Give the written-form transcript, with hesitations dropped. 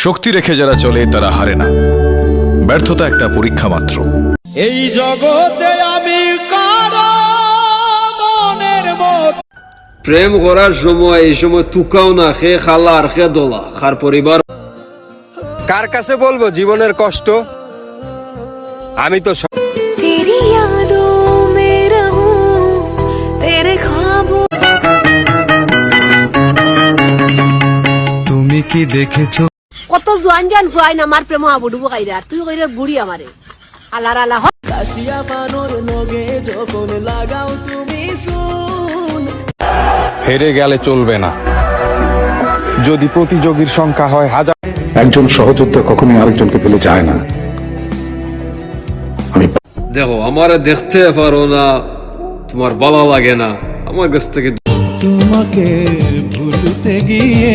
শক্তি রেখে যারা চলে তারা হারে না। ব্যর্থতা একটা পরীক্ষা মাত্র। এই জগতে আমি কারো মনের মত। প্রেম করার সময় এই সময় তুকাও না, খে খালা আর খে দোলা খার পরিবার। কার কাছে বলবো জীবনের কষ্ট? আমি তো तेरी यादों में रहूं, तेरे ख्वाबों। তুমি কি দেখেছো? কত জোয়ান জান খুয়াই না আমার প্রেম আবুডুবু কাইরা, আর তুই কইরে বুড়ি আমারে আলার আলা হ। কাশিয়া পানোর লগে যখন লাগাও তুমি শুন। হেরে গেলে চলবে না। যদি প্রতিযোগীর সংখ্যা হয় হাজার। একজন সহযোদ্ধা কখনোই আরেকজনকে ফেলে যায় না। আমি দেখো আমারে দেখতে পারো না, তোমার ভালো লাগে না, আমার কাছ থেকে তোমাকে ভুলতে গিয়ে